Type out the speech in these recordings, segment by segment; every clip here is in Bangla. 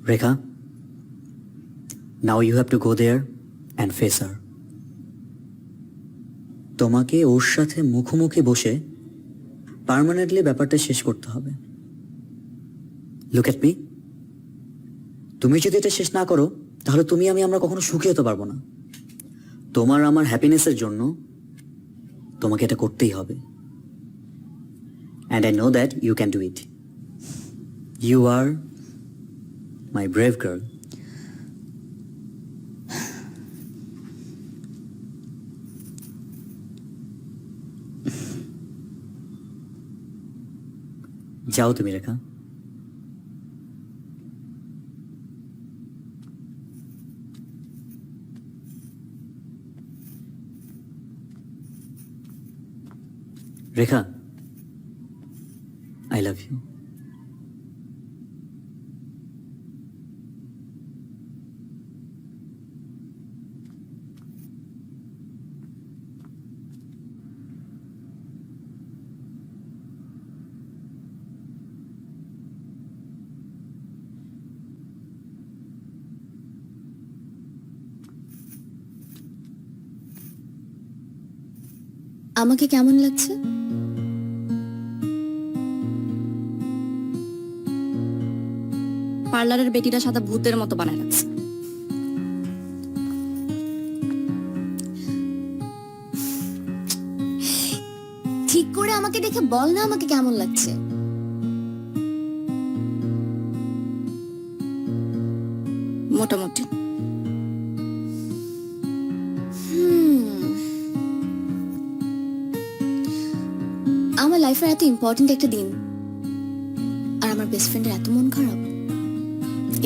Rekha, now you have to go there and face her. তোমাকে ওর সাথে মুখোমুখি বসে পার্মানেন্টলি ব্যাপারটা শেষ করতে হবে। লুক এট মি, তুমি যদি এটা শেষ না করো তাহলে আমরা কখনো সুখী হতে পারবো না। তোমার আমার হ্যাপিনেসের জন্য তোমাকে এটা করতেই হবে। And I know that you can do it. You are my brave girl. যাও তুমি রেখা। রেখা, I love you. আমাকে কেমন লাগছে? পার্লারের বেটিরা সাদা ভূতের মতো বানায় রাখছে। ঠিক করে আমাকে দেখে বল না আমাকে কেমন লাগছে। মোটামুটি। আমার লাইফের এত ইম্পর্টেন্ট একটা দিন আর আমার বেস্ট ফ্রেন্ডের এত মন খারাপ।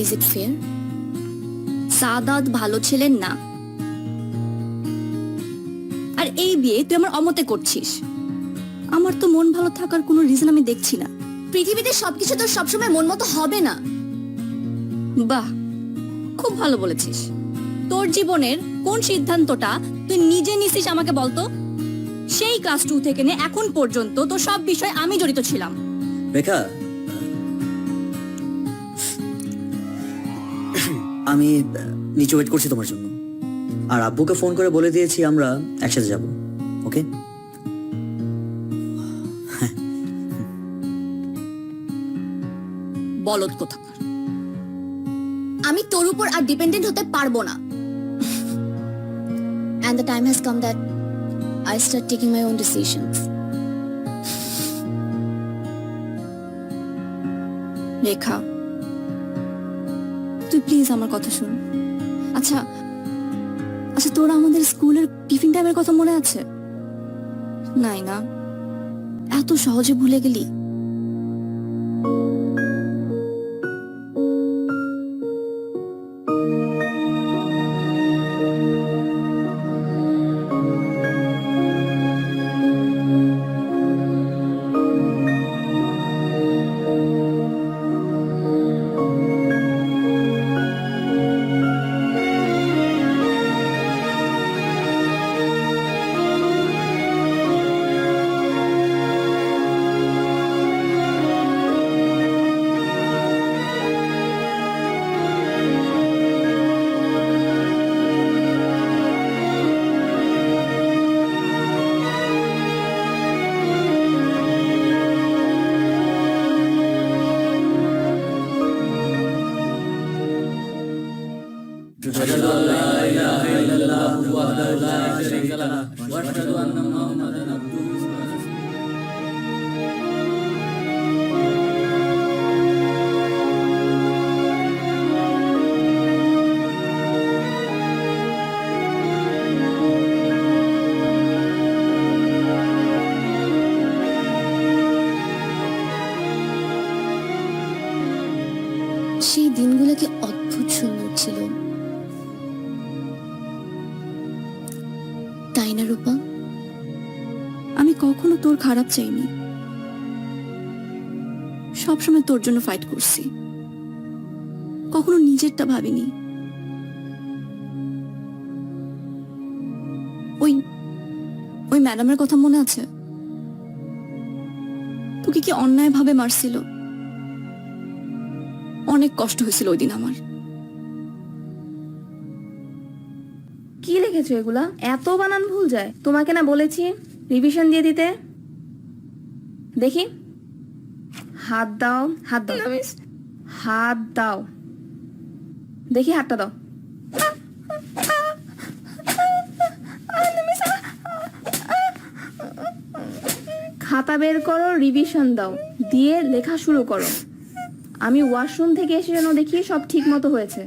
Is it fair? সাদাত ভালো ছেলে না, আর এই বিয়ে তুই আমার অমতে করছিস। আমার তো মন ভালো থাকার কোনো রিজন আমি দেখছি না। পৃথিবীতে সবকিছু তোর সবসময় মন মতো হবে না। বাহ, খুব ভালো বলেছিস। তোর জীবনের কোন সিদ্ধান্তটা তুই নিজে নিছিস আমাকে বলতো? সেই ক্লাস 2 থেকে নিয়ে এখন পর্যন্ত তো সব বিষয় আমি জড়িত ছিলাম। রেখা, আমি নিচে ওয়েট করছি তোমার জন্য, আর আব্বুকে ফোন করে বলে দিয়েছি আমরা একসাথে যাব। ওকে? বলদ কোথাকার। আমি তোর উপর আর ডিপেন্ডেন্ট হতে পারবো না। And the time has come that I start taking my own decisions. রেখা, তুই প্লিজ আমার কথা শুন। আচ্ছা, তোর আমাদের স্কুলের টিফিন টাইমের কথা মনে আছে? নাই না? এত সহজে ভুলে গেলি? সেই দিনগুলো কি অদ্ভুত সুন্দর ছিল, তাই না রূপা? আমি কখনো তোর খারাপ চাইনি, সবসময় তোর জন্য ফাইট করছি, কখনো নিজেরটা ভাবিনি। ওই ম্যাডামের কথা মনে আছে? তোকে কি অন্যায় ভাবে মারছিল, অনেক কষ্ট হয়েছিল ওই দিন আমার। কি লিখেছো এগুলা? এত বানান ভুল যায়? তোমাকে না বলেছি রিভিশন দিয়ে দিতে। দেখি, হাত দাও, হাত দাও, হাত দাও, দেখি হাতটা দাও। খাতা বের করো, রিভিশন দাও, দিয়ে লেখা শুরু করো। আমি ওয়াশরুম থেকে এসে যেন দেখি সব ঠিক মতো হয়েছে।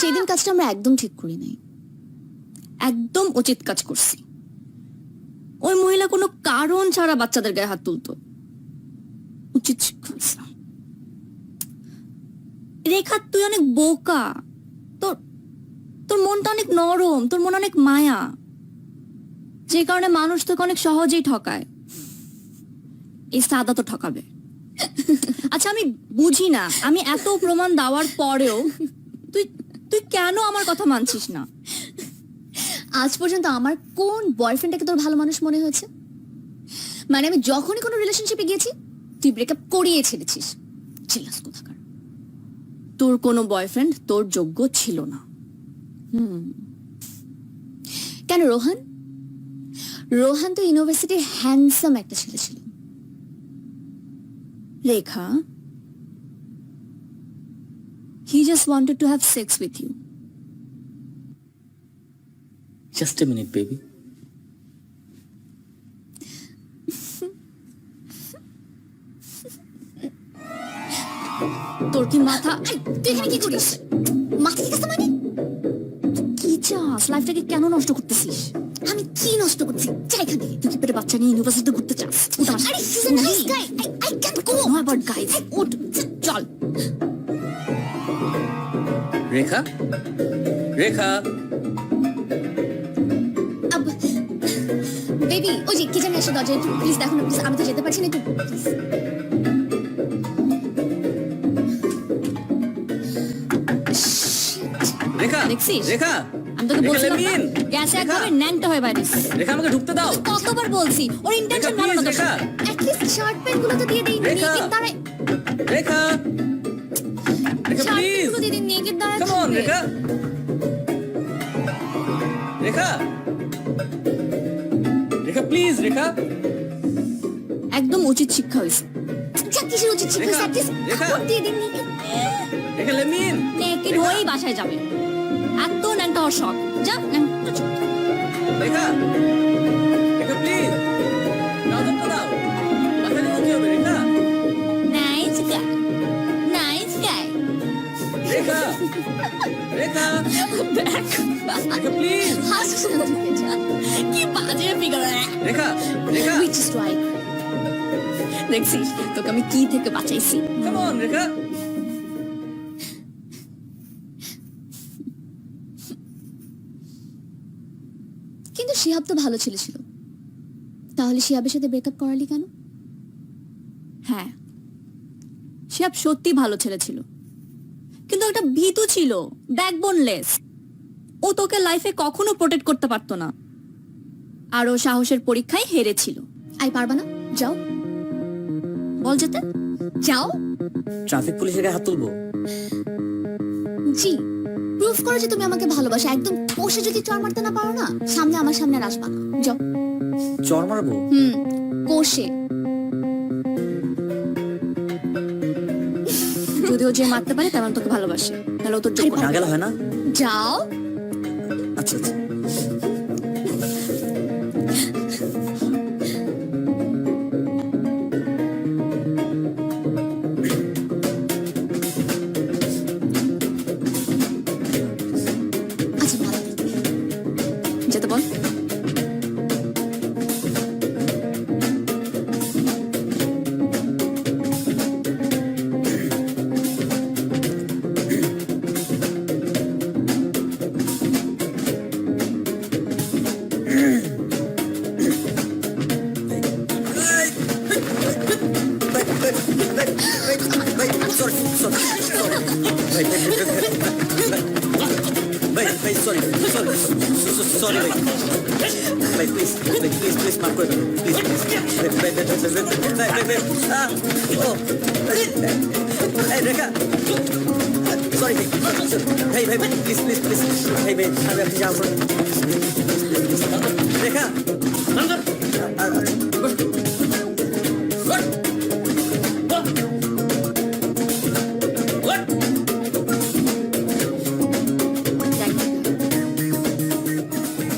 সেদিন কাজটা আমরা একদম ঠিক করি নাই, একদম উচিত কাজ করছি। ওই মহিলা কোনো কারণ ছাড়া বাচ্চাদের গায়ে হাত তুলতো, উচিত শিক্ষা হয়েছে। রেখা, তুই অনেক বোকা, তোর তোর মনটা অনেক নরম, তোর মন অনেক মায়া, যে কারণে মানুষ তোকে অনেক সহজেই ঠকায়। এই সাদা তো ঠকাবে। আচ্ছা, আমি বুঝি না, আমি এত প্রমাণ দেওয়ার পরেও তুই তুই কেন আমার কথা মানছিস না? আজ পর্যন্ত আমার কোন বয়ফ্রেন্ডটাকে তোর ভালো মানুষ মনে হয়েছে? মানে আমি যখনই কোনো রিলেশনশিপে গিয়েছি তুই ব্রেকআপ করিয়ে ছেড়েছিস। চিল্লাস কোথাকার। তোর কোনো বয়ফ্রেন্ড তোর যোগ্য ছিল না। কেন রোহান? রোহান তো ইউনিভার্সিটির হ্যান্ডসাম একটা ছেলে ছিল। রেখা, he just wanted to have sex with you. Just a minute baby. তোর কি মাথা? এই, তুই এখানে কি করিস? মাথা ঠিক আছে মানে? কি চাস? লাইফটাকে কেন নষ্ট করতেছিস? আমি কি নষ্ট করছি? যাই এখান থেকে। তুই কি পেটে বাচ্চা নিয়ে ইউনিভার্সিটিতে ঘুরতে চাস? উঠ আমার আরে সাথে। he's a nice guy. I can't go. No about guys. উঠ, চল। রেখা, রেখা, বেবি, ওই যে কি জানি এসে দরজায়, একটু প্লিজ দেখো না প্লিজ, আমি তো যেতে পারছি না, একটু প্লিজ। রেখা, দেখছিস? রেখা, আমি তোকে রেখা, বলছিলাম না, লেমিন। গ্যাসে রেখা, একভাবে ন্যাংটা হয়ে বাইরে। রেখা, আমাকে ঢুকতে দাও। কতবার বলছি, ওর রেখা, ইন্টেনশন ভালো প্লিজ, না তোর রেখা, সাথে। অ্যাটলিস্ট শার্ট প্যান্ট গুলো তো দিয়ে দেই, রেখা। নেকেড দাঁড়ায়। রেখা, রেখা, শার্ট প্লিজ। প্যান্ট গুলো দিয়ে দিন, নেকেড দাঁড়ায় কাম অন, থাকবে। রেখা, রেখা, রেখা, প্লিজ, রেখা, একদম উচিত শিক্ষা হয়েছে। যা কিসের উচিত শিক্ষা, রেখা, অ্যাটলিস্ট রেখা। কাপড় দিয়ে দিন, নেকেড। রেখা, লেমিন। নেকেড রেখা। হয়েই বাসায় যাবে। এত ন্যাংটা হওয়ার শখ, যা ন্যাংটা চ। রেখা, রেখা, প্লিজ, নজরটা দাও। মাথায় দিলে কি হবে, Rekha? Nice guy, nice guy. Rekha, Rekha, Rekha, please. হাসছো না ঢুকে যা। কি বাজে figure. Rekha, Rekha, Which is right. দেখছিস তোকে আমি কি থেকে বাঁচাইছি? কাম অন, রেখা। কিন্তু শিহাব তো ভালো ছেলে ছিল, তাহলে শিহাবের সাথে ব্রেকআপ করালি কেন? হ্যাঁ, শিহাব সত্যি ভালো ছেলে ছিল, কিন্তু একটা ভীতু ছিল, ব্যাকবোনলেস। ও তোকে লাইফে কখনো প্রোটেক্ট করতে পারতো না, আর ও সাহসের পরীক্ষায় হেরেছিল। আই পারবা না, যাও বল যেতে। যাও। ট্রাফিক পুলিশের গায়ে হাত তুলবো? জি, প্রুফ করো যে তুমি আমাকে ভালোবাসো। একদম বসে যদি চড় মারতে না পারো না, সামনে আমার সামনে আর আসবা না, যাও। চর মারবো? কোষে। যদি ও যে মারতে পারে তাহলে তোকে ভালোবাসে, তাহলে ও তোর যোগ্য না। না গেলে হয় না? যাও। আচ্ছা, আচ্ছা। আচ্ছা ভালো থাকবে। সরি ভাই ভাই প্লিজ ভাই প্লিজ প্লিজ মাফ করে দিন প্লিজ প্লিজ ভাই ভাই ভাই ভাই ভাই ও এই রেখা সরি ভাই ভাই ভাই প্লিজ প্লিজ প্লিজ ভাই ভাই আমি আপনি যাও রেখা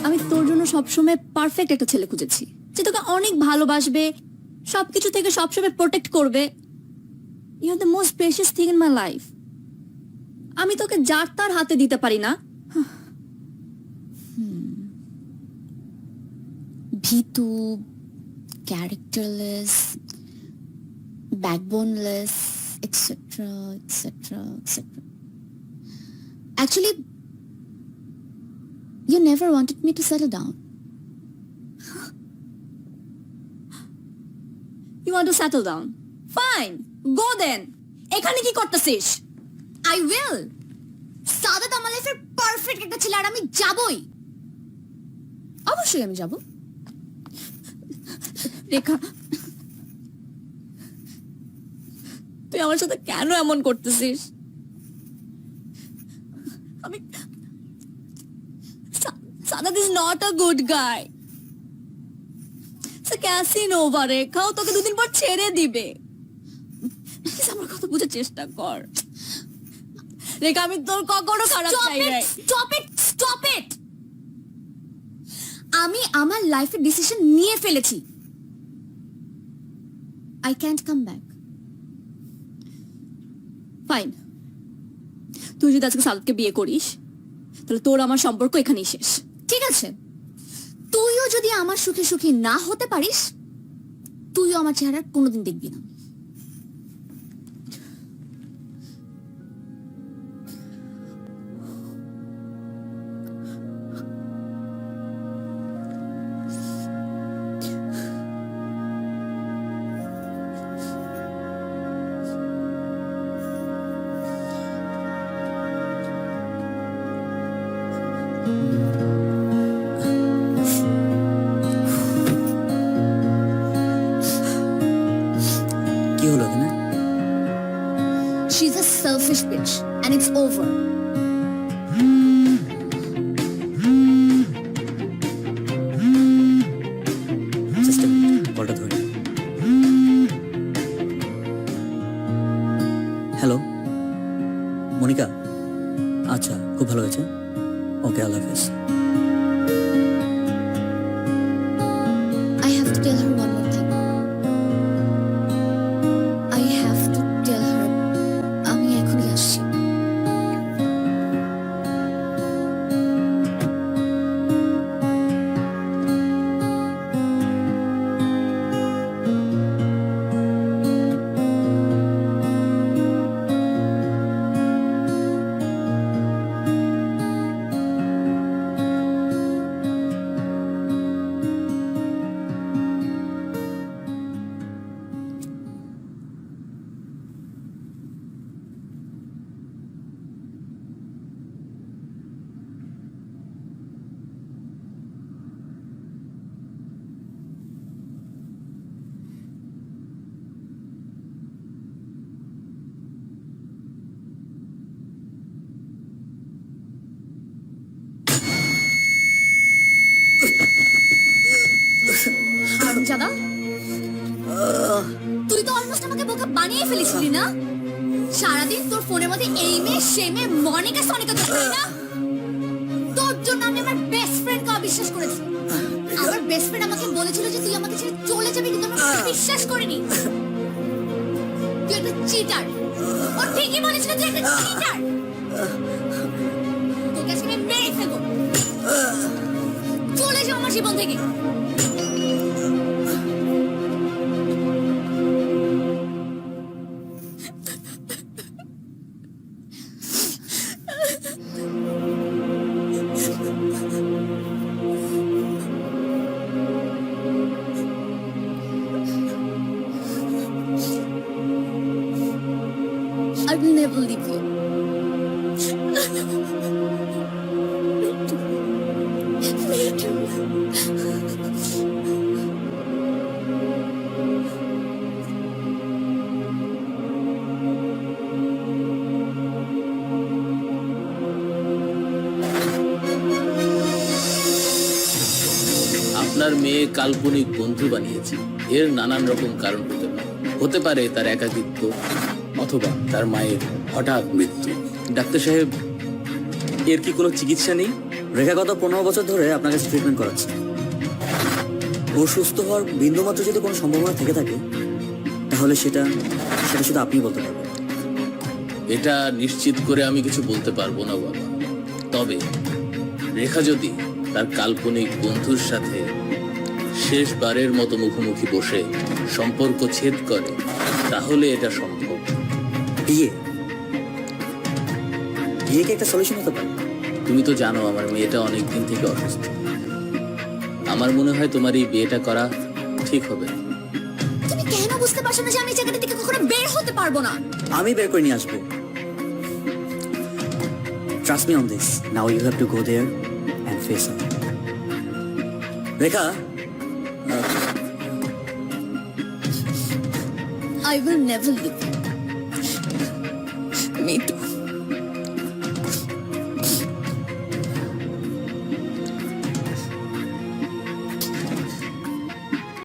আমি তোর জন্য সবসময় পারফেক্ট একটা ছেলে খুঁজেছি যে তোকে অনেক ভালোবাসবে, সবকিছু থেকে সবসময় প্রোটেক্ট করবে। You are the most precious thing in my life. আমি তোকে যার তার হাতে দিতে পারি না। ভীতু, characterless, backboneless, etcetera etcetera etcetera. Actually, you never wanted me to settle down. You want to settle down? Fine, go then. এখানে কি করতেছিস? I will. সাদাত আমার লাইফের পারফেক্ট একটা ছেলে আর আমি যাবই। অবশ্যই আমি যাব। রেখা, তুই আমার সাথে কেন এমন করতেছিস? আমি Sadat is not a good guy. সে ক্যাসিনোভা। রেখা, ও তোকে দুদিন পর ছেড়ে দিবে। প্লিজ আমার কথা বুঝার চেষ্টা কর। রেখা, আমি তোর কখনো খারাপ চাই না। Stop it! Stop it! আমি আমার লাইফের ডিসিশন নিয়ে ফেলেছি। I can't come back. Fine, তুই যদি আজকে সাদাতকে বিয়ে করিস তাহলে তোর আমার সম্পর্ক এখানেই শেষ। ঠিক আছে, তুইও যদি আমার সুখে সুখী না হতে পারিস, তুইও আমার চেহারা কোনোদিন দেখবি না। কি হলো এখানে? She's a selfish bitch and it's over. Just a minute, কলটা ধরে। হ্যালো মনিকা, আচ্ছা খুব ভালো হয়েছে। ওকে, আল্লাহ হাফেজ। I have to tell her one more thing. I have to tell her আমি এখনই আসছি। জাদা, তুই তো অলমোস্ট আমাকে বোকা বানিয়ে ফেলেছিলি না? সারাদিন তোর ফোনের মধ্যে এই মেয়ে সেই মেয়ে মনিকা সনিকা দেখলি না? তোর জন্য আমি আমার বেস্ট ফ্রেন্ডকে অবিশ্বাস করেছি। আমার বেস্ট ফ্রেন্ড আমাকে বলেছিল যে তুই আমাকে ছেড়ে চলে যাবি, কিন্তু আমি বিশ্বাস করিনি। তুই একটা চিটার। ও ঠিকই বলেছিল তুই একটা চিটার। তোকে আজকে আমি মেরে ফেলবো। চলে যাও আমার জীবন থেকে। I will never leave you. মেয়ে কাল্পনিক বন্ধু বানিয়েছি। এর নানান রকম কারণ হতে পারে তার একাকিত্ব, অথবা তার মায়ের হঠাৎ মৃত্যু। ডাক্তার সাহেব, এর কি কোনো চিকিৎসা নেই? রেখা গত 15 বছর ধরে আপনার কাছে ট্রিটমেন্ট করাচ্ছে। ও সুস্থ হওয়ার বিন্দুমাত্র যদি কোনো সম্ভাবনা থেকে থাকে, তাহলে সেটা শুধু আপনি বলতে পারবেন। এটা নিশ্চিত করে আমি কিছু বলতে পারবো না বাবা। তবে রেখা যদি তার কাল্পনিক বন্ধুর সাথে শেষবারের মতো মুখোমুখি বসে সম্পর্ক ছেদ করে, তাহলে এটা সম্ভব। বিয়ে কি একটা সলিউশন হতে পারে? তুমি তো জানো আমার মেয়েটা অনেকদিন থেকে অসুস্থ। আমার মনে হয় তোমার এই বিয়েটা করা ঠিক হবে না। তুমি কেন বুঝতে পারছো না যে আমি এই জায়গাটা থেকে কখনো বের হতে পারবো না? আমি বের করে নিয়ে আসবো। Trust me on this. Now you have to go there and face her. Rekha, I will never leave you. Me too.